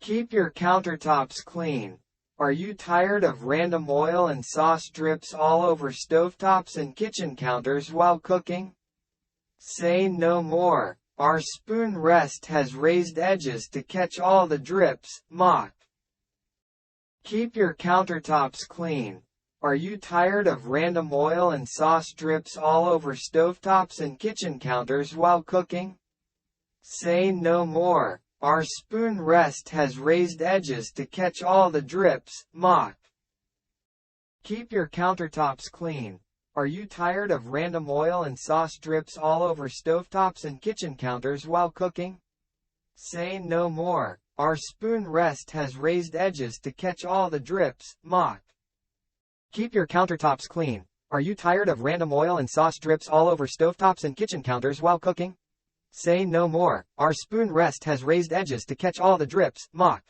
Keep your countertops clean. Are you tired of random oil and sauce drips all over stovetops and kitchen counters while cooking? Say no more. Our spoon rest has raised edges to catch all the drips. Mock. Keep your countertops clean. Are you tired of random oil and sauce drips all over stovetops and kitchen counters while cooking? Say no more. Our spoon rest has raised edges to catch all the drips. Mock. Keep your countertops clean. Are you tired of random oil and sauce drips all over stovetops and kitchen counters while cooking? Say no more. Our spoon rest has raised edges to catch all the drips. Mock. Keep your countertops clean. Are you tired of random oil and sauce drips all over stovetops and kitchen counters while cooking? Say no more. Our spoon rest has raised edges to catch all the drips. Mock.